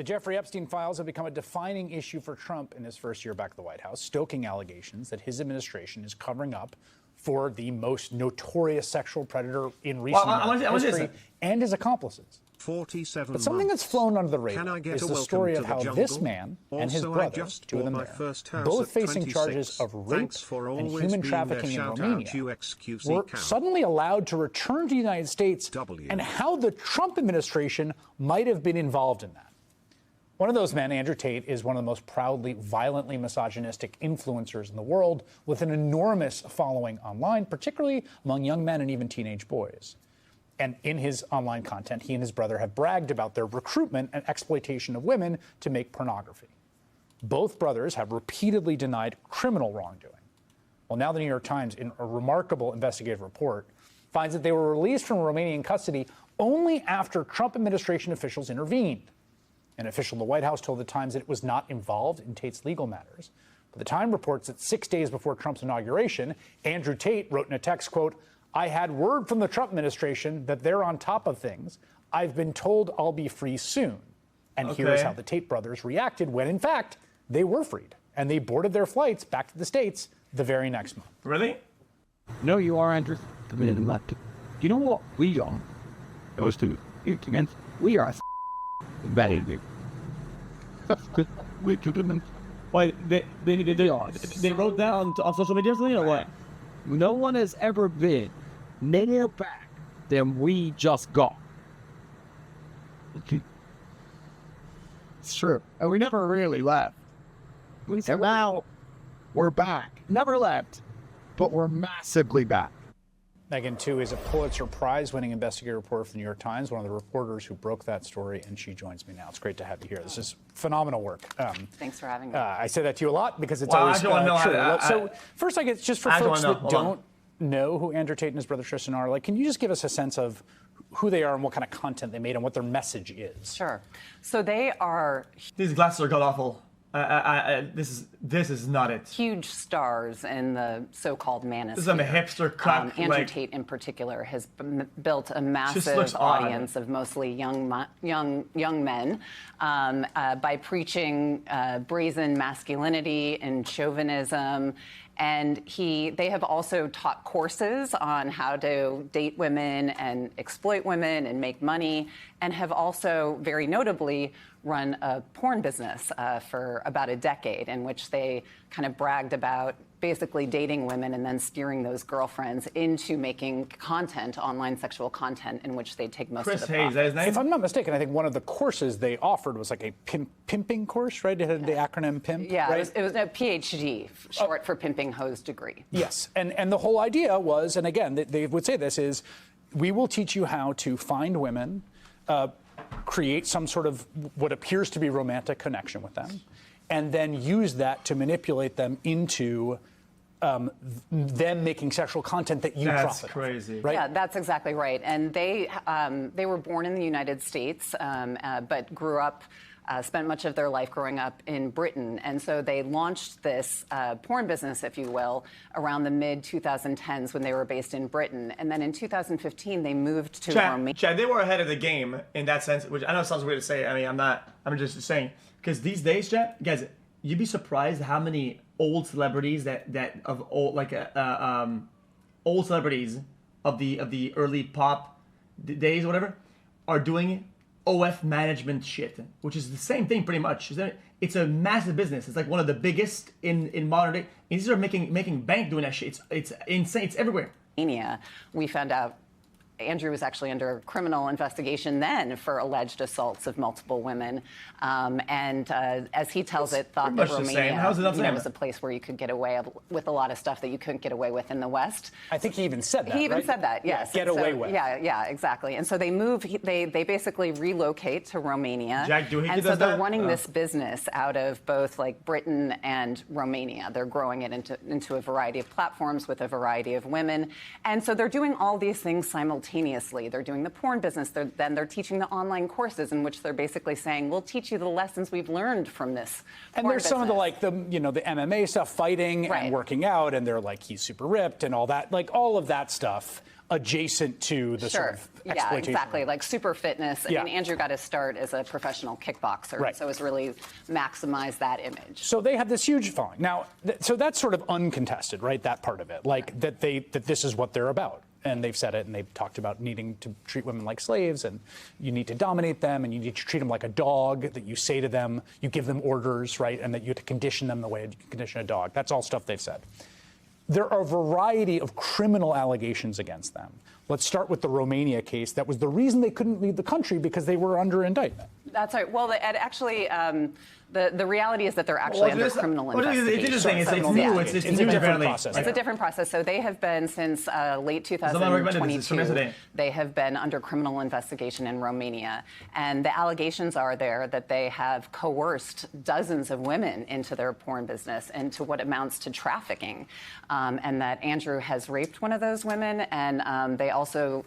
The Jeffrey Epstein files have become a defining issue for Trump in his first year back at the White House, stoking allegations that his administration is covering up for the most notorious sexual predator in recent history and his accomplices. 47 but something that's flown under the radar is the story of how this man also, and his brother, two of them there, both facing charges of rape and human trafficking in Romania, were suddenly allowed to return to the United States, and how the Trump administration might have been involved in that. One of those men, Andrew Tate, is one of the most proudly, violently misogynistic influencers in the world, with an enormous following online, particularly among young men and even teenage boys. And in his online content, he and his brother have bragged about their recruitment and exploitation of women to make pornography. Both brothers have repeatedly denied criminal wrongdoing. Well, now the New York Times, in a remarkable investigative report, finds that they were released from Romanian custody only after Trump administration officials intervened. An official in the White House told the Times that it was not involved in Tate's legal matters. But the Times reports that 6 days before Trump's inauguration, Andrew Tate wrote in a text, quote, "I had word from the Trump administration that they're on top of things. I've been told I'll be free soon." And here's how the Tate brothers reacted when, in fact, they were freed. And they boarded their flights back to the States the very next month. Really? No, you are, Andrew. You know what we are? Those two. We are very big. We took them. Wait, they wrote that on social media or what? No one has ever been more back than we just got. It's true. And we never really left. And now we're back. Never left, but we're massively back. Megan, too, is a Pulitzer Prize-winning investigative reporter for the New York Times, one of the reporters who broke that story, and she joins me now. It's great to have you here. This is phenomenal work. Thanks for having me. I say that to you a lot because it's always true. So first, I guess, just for folks that don't know who Andrew Tate and his brother Tristan are, like, can you just give us a sense of who they are and what kind of content they made and what their message is? Sure. So they are... These glasses are god-awful. This is not it. Huge stars in the so-called manosphere. This is a hipster crap. Andrew Tate, in particular, has built a massive audience of mostly young men by preaching brazen masculinity and chauvinism. And they have also taught courses on how to date women and exploit women and make money, and have also, very notably, run a porn business for about a decade, in which they kind of bragged about basically dating women and then steering those girlfriends into making content, online sexual content, in which they take most of the profits. Hayes, if I'm not mistaken, I think one of the courses they offered was like a pimping course, right? It had the acronym PIMP, yeah, right? it was a PhD, short for Pimping Hose Degree. Yes, and the whole idea was, and again, they would say this, is we will teach you how to find women, create some sort of what appears to be romantic connection with them, and then use that to manipulate them into them making sexual content that you profit. That's crazy. Right? Yeah, that's exactly right. And they were born in the United States, but grew up, spent much of their life growing up in Britain. And so they launched this porn business, if you will, around the mid-2010s when they were based in Britain. And then in 2015, they moved to Romania. Chad, they were ahead of the game in that sense, which I know sounds weird to say. I mean, I'm just saying. Because these days, Chad, guys, you'd be surprised how many old celebrities old celebrities of the early pop days or whatever are doing OF management shit, which is the same thing pretty much. It's a massive business. It's like one of the biggest in modern day. And these are making bank doing that shit. It's insane. It's everywhere. We found out Andrew was actually under criminal investigation then for alleged assaults of multiple women. As he tells it, thought that Romania was a place where you could get away with a lot of stuff that you couldn't get away with in the West. I think he even said that, He even right? said that, yes. Yeah, get away with. Yeah, exactly. And so they they basically relocate to Romania. Jack Doohickey and so does they're that? running this business out of both like Britain and Romania. They're growing it into a variety of platforms with a variety of women. And so they're doing all these things simultaneously. They're doing the porn business. Then they're teaching the online courses in which they're basically saying, we'll teach you the lessons we've learned from this And there's some of the the MMA stuff, fighting and working out, and they're like, he's super ripped and all that. Like all of that stuff adjacent to the sort of exploitation. Yeah, exactly. Like super fitness. I mean, Andrew got his start as a professional kickboxer, so it's really maximized that image. So they have this huge following. Now, so that's sort of uncontested, right? That part of it, like that this is what they're about. And they've said it, and they've talked about needing to treat women like slaves, and you need to dominate them, and you need to treat them like a dog, that you say to them, you give them orders, right, and that you have to condition them the way you condition a dog. That's all stuff they've said. There are a variety of criminal allegations against them. Let's start with the Romania case. That was the reason they couldn't leave the country, because they were under indictment. That's right. Well, actually, the reality is that they're actually under criminal investigation. It's new. It's a different process. It's a different process. So they have been since late 2022. They have been under criminal investigation in Romania, and the allegations are there that they have coerced dozens of women into their porn business, into what amounts to trafficking, and that Andrew has raped one of those women, and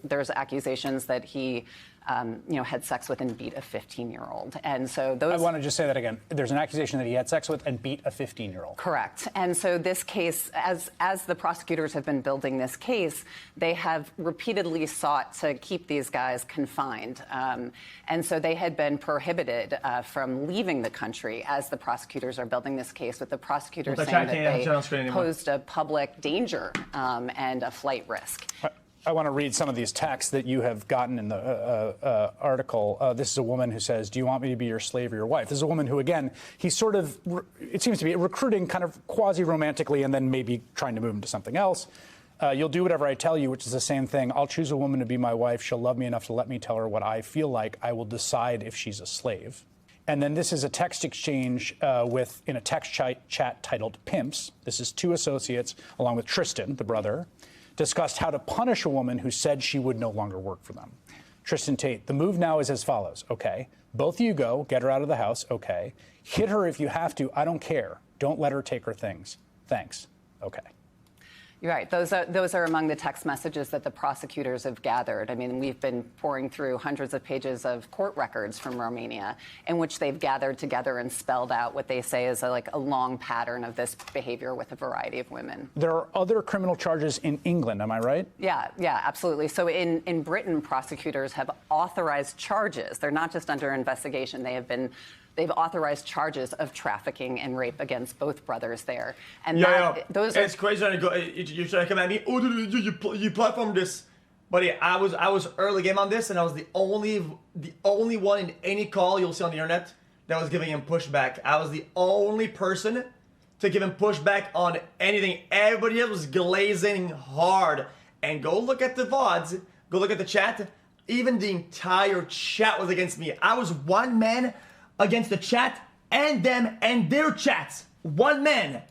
there's accusations that he had sex with and beat a 15-year-old. And so those... I want to just say that again. There's an accusation that he had sex with and beat a 15-year-old. Correct. And so this case, as the prosecutors have been building this case, they have repeatedly sought to keep these guys confined. And so they had been prohibited from leaving the country as the prosecutors are building this case, with the prosecutors saying that they posed a public danger and a flight risk. I want to read some of these texts that you have gotten in the article. This is a woman who says, "Do you want me to be your slave or your wife?" This is a woman who, again, he's sort of, it seems to be recruiting kind of quasi-romantically and then maybe trying to move him to something else. "You'll do whatever I tell you," which is the same thing. "I'll choose a woman to be my wife. She'll love me enough to let me tell her what I feel like. I will decide if she's a slave." And then this is a text exchange in a text chat titled Pimps. This is two associates, along with Tristan, the brother, discussed how to punish a woman who said she would no longer work for them. Tristan Tate: "The move now is as follows. Okay. Both of you go. Get her out of the house. Okay. Hit her if you have to. I don't care. Don't let her take her things. Thanks. Okay." You're right. Those are among the text messages that the prosecutors have gathered. I mean, we've been pouring through hundreds of pages of court records from Romania in which they've gathered together and spelled out what they say is a long pattern of this behavior with a variety of women. There are other criminal charges in England, am I right? Yeah, absolutely. So in Britain, prosecutors have authorized charges. They're not just under investigation. They've authorized charges of trafficking and rape against both brothers there. And those it's crazy. You're trying to come at me. Oh, you platformed this, buddy. I was early game on this, and I was the only one in any call you'll see on the internet that was giving him pushback. I was the only person to give him pushback on anything. Everybody else was glazing hard. And go look at the VODs. Go look at the chat. Even the entire chat was against me. I was one man against the chat and them and their chats. One man.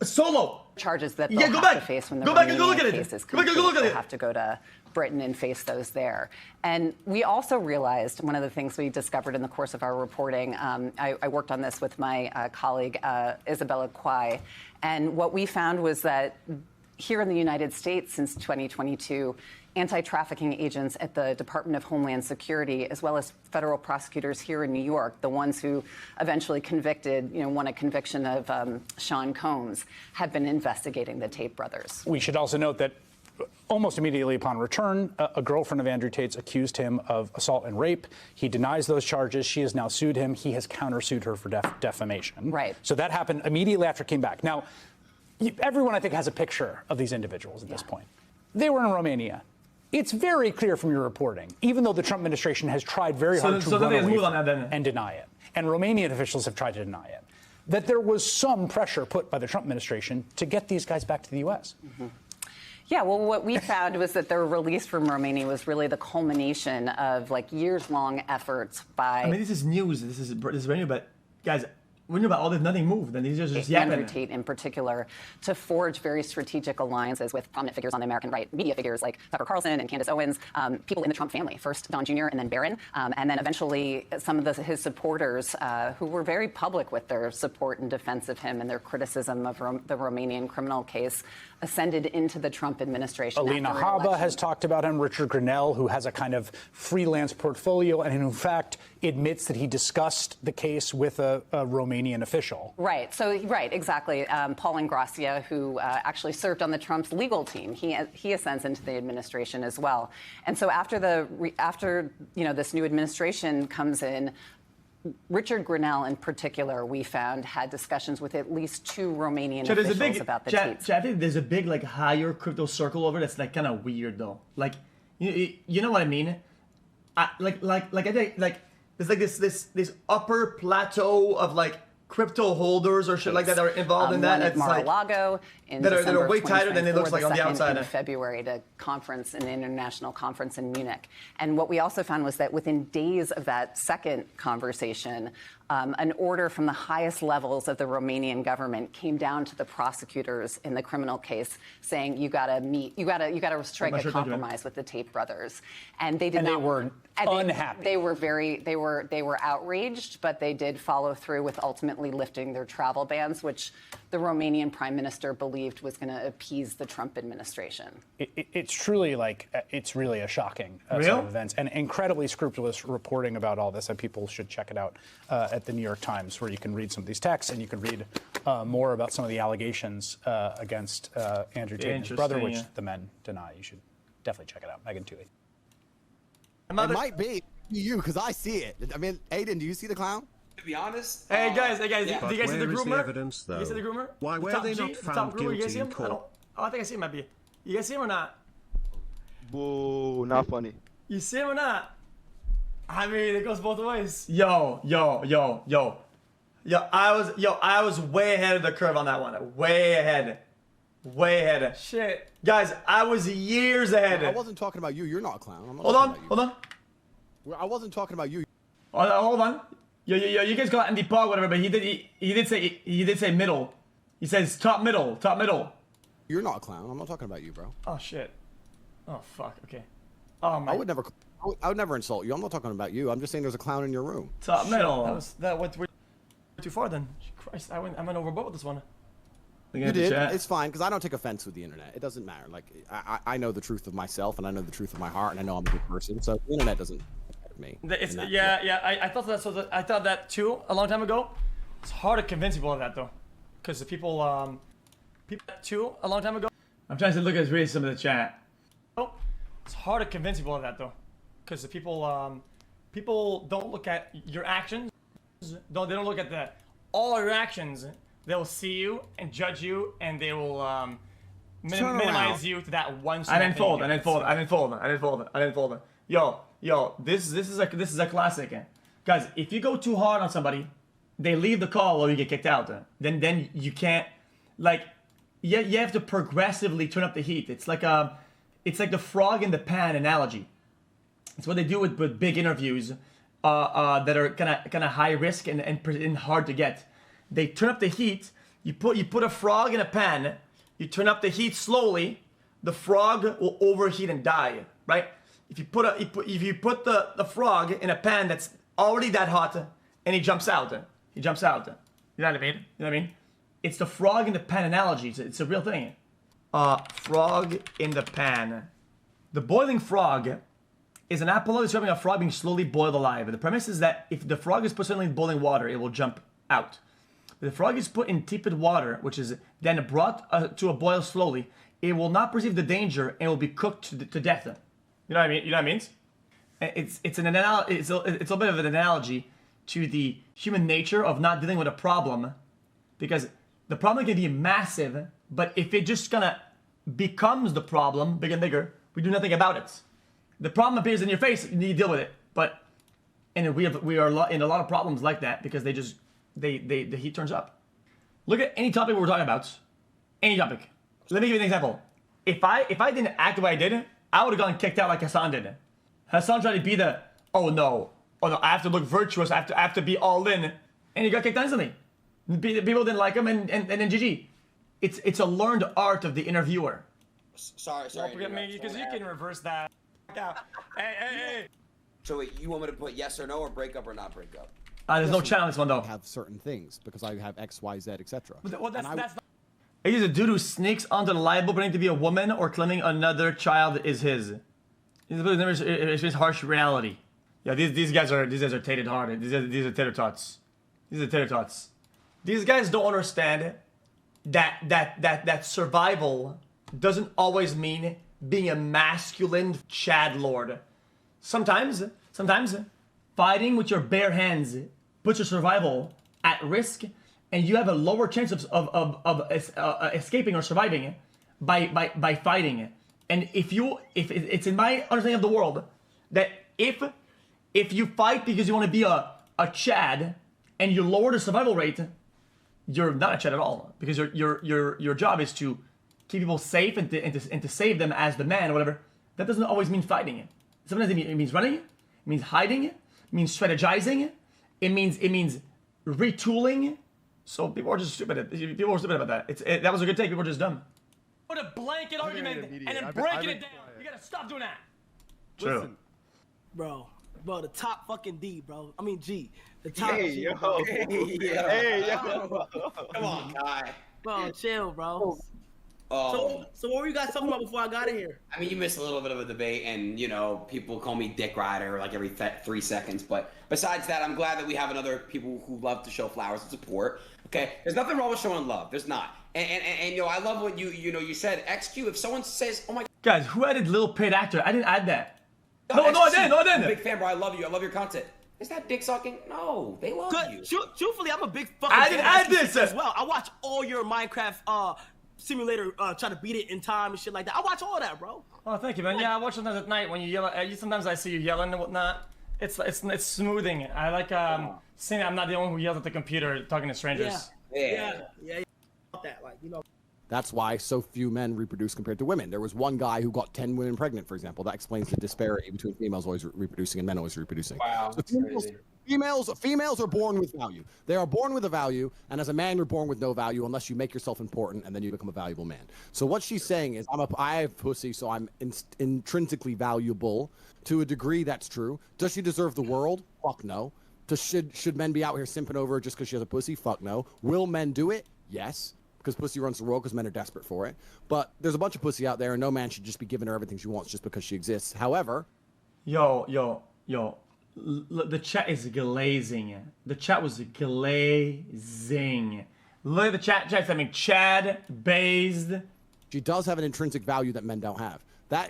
Solo. Charges that they'll have to face when the Romanian case is complete. They'll have to go to Britain and face those there. And we also realized, one of the things we discovered in the course of our reporting, I worked on this with my colleague Isabella Quai, and what we found was that here in the United States since 2022, anti-trafficking agents at the Department of Homeland Security, as well as federal prosecutors here in New York, the ones who eventually won a conviction of Sean Combs, have been investigating the Tate brothers. We should also note that almost immediately upon return, a girlfriend of Andrew Tate's accused him of assault and rape. He denies those charges. She has now sued him. He has countersued her for defamation. Right. So that happened immediately after he came back. Now, everyone, I think, has a picture of these individuals at this point. They were in Romania. It's very clear from your reporting, even though the Trump administration has tried very hard to run away from it and deny it, and Romanian officials have tried to deny it, that there was some pressure put by the Trump administration to get these guys back to the U.S. Mm-hmm. Yeah, well, what we found was that their release from Romania was really the culmination of years-long efforts by... I mean, this is news. This is brand new, but guys, we knew about all this, nothing moved, and these are just Andrew Tate in particular, to forge very strategic alliances with prominent figures on the American right, media figures like Tucker Carlson and Candace Owens, people in the Trump family, first Don Jr. and then Barron, and then eventually some of his supporters who were very public with their support and defense of him and their criticism of the Romanian criminal case, ascended into the Trump administration. Alina Habba has talked about him. Richard Grenell, who has a kind of freelance portfolio and in fact admits that he discussed the case with a Romanian Romanian official. Right. So, right, exactly. Paul Ingracia, who actually served on the Trump's legal team, he ascends into the administration as well. And so after this new administration comes in, Richard Grinnell, in particular, we found, had discussions with at least 2 Romanian officials about the Tates. I think there's a big, like, higher crypto circle over that's, like, kind of weird, though. Like, you know what I mean? I think, like, there's, like, this upper plateau of, like, crypto holders or shit like that are involved in that. At Mar-a-Lago in December that are way tighter than it looks like on the outside. In February, to an international conference in Munich. And what we also found was that within days of that second conversation, an order from the highest levels of the Romanian government came down to the prosecutors in the criminal case, saying you got to strike a compromise with the Tate brothers, and they did not. They were unhappy. They were outraged, but they did follow through with ultimately lifting their travel bans, which the Romanian prime minister believed was going to appease the Trump administration. It's truly it's really a shocking set of events, and incredibly scrupulous reporting about all this. And people should check it out at the New York Times, where you can read some of these texts and you can read more about some of the allegations against Andrew Tate and his brother, which the men deny. You should definitely check it out. Megan Twohey. It might be you, because I see it. I mean, Aiden, do you see the clown? To be honest, hey guys, do you guys see the groomer? Evidence, though? You see the groomer? Why were they not found guilty in court? I think I see him. Might be. You guys see him or not? Boo, not funny. You see him or not? I mean, it goes both ways. Yo. I was way ahead of the curve on that one. Way ahead. Shit, guys, I was years ahead. I wasn't talking about you. You're not a clown. I'm not Hold on. I wasn't talking about you. Hold on. Yo, you guys got Andy Pog, whatever, but he did say middle. He says top middle. You're not a clown. I'm not talking about you, bro. Oh shit. Oh fuck. Okay. Oh my. I would never insult you. I'm not talking about you. I'm just saying there's a clown in your room. Top middle. That went too far then. Christ, I went overboard with this one. You did. It's fine, because I don't take offense with the internet. It doesn't matter. Like I know the truth of myself, and I know the truth of my heart, and I know I'm a good person. So the internet doesn't affect me. I thought that. So I thought that too a long time ago. It's hard to convince people of that though, because the people too a long time ago. I'm trying to look at read some of the chat. Oh, it's hard to convince people of that though, because the people don't look at your actions. They don't look at all your actions. They will see you and judge you, and they will minimize you to that one. I didn't fold. Yo, this is a classic, guys. If you go too hard on somebody, they leave the call or you get kicked out. Then you can't, like, you have to progressively turn up the heat. It's like the frog in the pan analogy. It's what they do with big interviews that are kind of high risk and hard to get. They turn up the heat. You put a frog in a pan. You turn up the heat slowly. The frog will overheat and die. Right? If you put the frog in a pan that's already that hot, and he jumps out. You know what I mean? It's the frog in the pan analogy. It's a real thing. Frog in the pan. The boiling frog is an apology describing a frog being slowly boiled alive. The premise is that if the frog is put suddenly in boiling water, it will jump out. If the frog is put in tepid water, which is then brought to a boil slowly, it will not perceive the danger and will be cooked to death. You know what I mean? It's a little bit of an analogy to the human nature of not dealing with a problem, because the problem can be massive, but if it just becomes the problem, bigger and bigger, we do nothing about it. The problem appears in your face, you need to deal with it. And we are in a lot of problems like that because the heat turns up. Look at any topic we're talking about. Any topic. Let me give you an example. If I didn't act the way I did, I would have gotten kicked out like Hassan did. Hassan tried to be oh no, I have to look virtuous, I have to be all in, and he got kicked out instantly. People didn't like him, and then GG. It's a learned art of the interviewer. Sorry. Because you can reverse that. Yeah. Hey. So wait, you want me to put yes or no, or break up or not break up? There's no challenge this one though. I have certain things because I have X, Y, Z, etc. Well, that's not. He's a dude who sneaks onto the libel pretending to be a woman or claiming another child is his. It's harsh reality. Yeah, these guys are tated hard. These are tater tots. These are tater tots. These guys don't understand that survival doesn't always mean being a masculine Chad Lord. Sometimes fighting with your bare hands puts your survival at risk, and you have a lower chance of escaping or surviving by fighting. And if it's in my understanding of the world that if you fight because you want to be a Chad and you lower the survival rate, you're not a Chad at all, because your job is to keep people safe and to save them as the man or whatever. That doesn't always mean fighting. Sometimes it means running, it means hiding, it means strategizing, it means retooling. So people are just stupid. People are stupid about that. That was a good take. People are just dumb. Put a blanket argument and then breaking it down. You gotta stop doing that. True. Listen, bro, the top fucking D, bro. I mean G. The top. Hey, yo. Come on, guy. Bro, chill, bro. Oh. So what were you guys talking about before I got in here? I mean, you missed a little bit of a debate, and people call me Dick Rider like every 3 seconds. But besides that, I'm glad that we have another people who love to show flowers and support. Okay, there's nothing wrong with showing love. There's not. And I love what you said. XQ. If someone says, "Oh my guys, who added Lil Paid Actor?" I didn't add that. No, XQ, I didn't. I'm a big fan, bro. I love you. I love your content. Is that dick sucking? No, they love you. Truthfully, I'm a big fucking I didn't add this as well. I watch all your Minecraft simulator try to beat it in time and shit like that. I watch all that, bro. Oh, thank you, man. Yeah, I watch sometimes at night when you yell. Sometimes I see you yelling and whatnot. It's smoothing. I like seeing I'm not the only one who yells at the computer talking to strangers. Yeah. That, That's why so few men reproduce compared to women. There was one guy who got 10 women pregnant, for example. That explains the disparity between females always reproducing and men always reproducing. Wow, so that's crazy. Females are born with value. They are born with a value, and as a man, you're born with no value unless you make yourself important, and then you become a valuable man. So what she's saying is, I have pussy, so I'm intrinsically valuable. To a degree, that's true. Does she deserve the world? Fuck no. Should men be out here simping over her just because she has a pussy? Fuck no. Will men do it? Yes. Because pussy runs the world, because men are desperate for it. But there's a bunch of pussy out there, and no man should just be giving her everything she wants just because she exists. However... Yo. The chat is glazing. The chat was glazing. Look at the chat. Chat's I mean, Chad, based. She does have an intrinsic value that men don't have.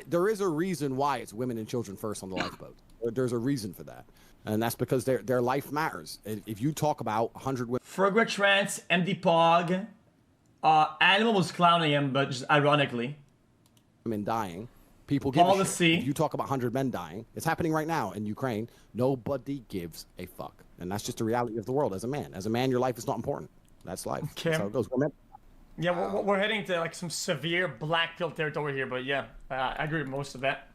There is a reason why it's women and children first on the lifeboat. There's a reason for that. And that's because their life matters. If you talk about 100 women... Frogger Trance, MD Pog... Animal was clowning him, but just ironically. Women dying. People give a shit. If you talk about 100 men dying, it's happening right now in Ukraine. Nobody gives a fuck. And that's just the reality of the world as a man. As a man, your life is not important. That's life. Okay. That's how it goes. Yeah, we're heading to like some severe black pill territory here, but yeah, I agree with most of that.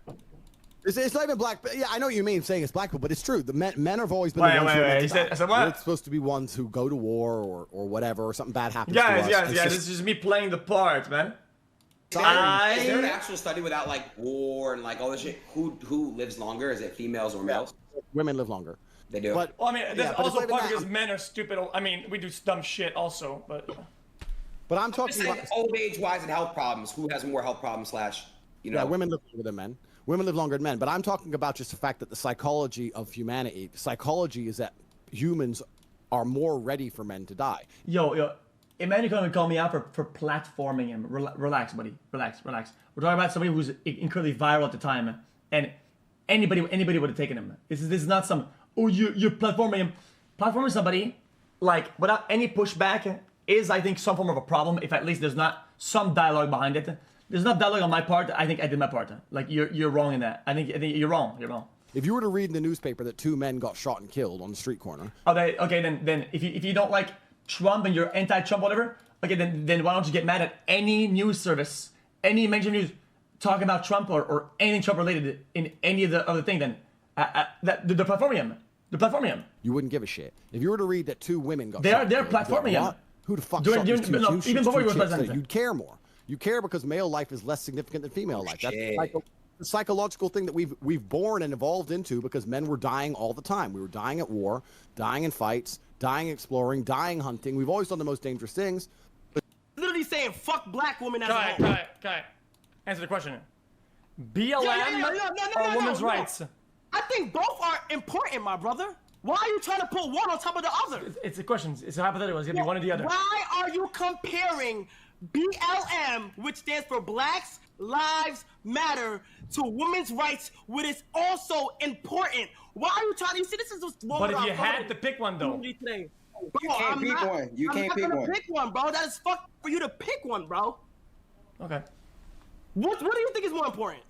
It's not even black. Yeah, I know what you mean saying it's black people, but it's true. The men have always been the ones who are meant to die. I said what? It's supposed to be ones who go to war or whatever, or something bad happens to us. Guys, this is just me playing the part, man. Is there an actual study without like war and like all this shit? Who lives longer? Is it females or males? Women live longer. They do. But, well, I mean, that's also part because men are stupid. I mean, we do dumb shit also, but I'm talking about old age wise and health problems. Who has more health problems / Yeah, women live longer than men. Women live longer than men, but I'm talking about just the fact that the psychology of humanity, psychology is that humans are more ready for men to die. Yo, Emmanuel gonna call me out for platforming him. Relax, buddy. Relax. We're talking about somebody who's incredibly viral at the time, and anybody would have taken him. This is not some, you're platforming him. Platforming somebody, like, without any pushback is, I think, some form of a problem, if at least there's not some dialogue behind it. There's not dialogue on my part. I think I did my part. Like, you're wrong in that. I think you're wrong. You're wrong. If you were to read in the newspaper that 2 men got shot and killed on the street corner. Okay, then if you don't like Trump and you're anti-Trump, whatever, okay, then why don't you get mad at any news service, any mainstream news talking about Trump or anything Trump related in any of the other thing? Then the platforming him. You wouldn't give a shit if you were to read that 2 women got. They're platforming him. Who the fuck shot these 2 chicks? Even before you were president, you'd care more. You care because male life is less significant than female life. That's the psychological thing that we've born and evolved into because men were dying all the time. We were dying at war, dying in fights, dying exploring, dying hunting. We've always done the most dangerous things. But literally saying fuck black women as a whole. Okay. Answer the question. BLM or women's rights? I think both are important, my brother. Why are you trying to put one on top of the other? It's a question. It's a hypothetical. It's gonna be one or the other. Why are you comparing BLM, which stands for Blacks Lives Matter, to women's rights, which is also important? Why are you trying to? You see, this is what's wrong. But if you had to pick one, though. You can't pick one. You can't pick one. I'm not gonna pick one, bro. That is fuck for you to pick one, bro. Okay. What do you think is more important?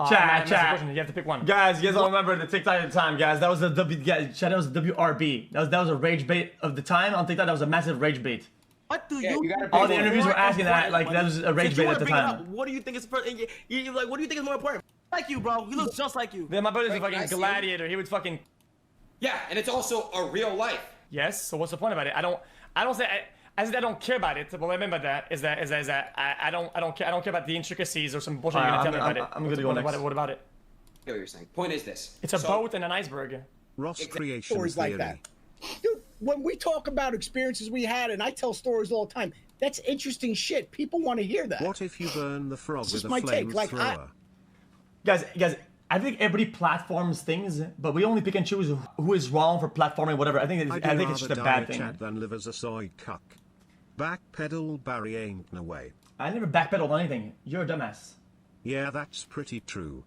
Chat. You have to pick one. Guys, you guys all remember the TikTok at the time, guys. That was the that was WRB. That was a rage bait of the time on TikTok. That was a massive rage bait. What do you? All the interviews were asking that, like that was a rage bait at the time. What do you think is you like? What do you think is more important? Like you, bro. He looks just like you. Yeah, my brother's a fucking gladiator. He would fucking. Yeah, and it's also a real life. Yes. So what's the point about it? I don't say. I said I don't care about it. What I meant by that is that I don't care about the intricacies or some bullshit you're gonna tell me about it. I'm gonna go next. What about it? I get what you're saying. Point is this. It's a boat and an iceberg. Ross creation stories like that. Dude, when we talk about experiences we had, and I tell stories all the time, that's interesting shit. People want to hear that. What if you burn the frog with a flamethrower? Guys, I think everybody platforms things, but we only pick and choose who is wrong for platforming whatever. I think it's just a bad thing. Chat than live as a soy cuck. Backpedal, Barry ain't no way. I never backpedaled on anything. You're a dumbass. Yeah, that's pretty true.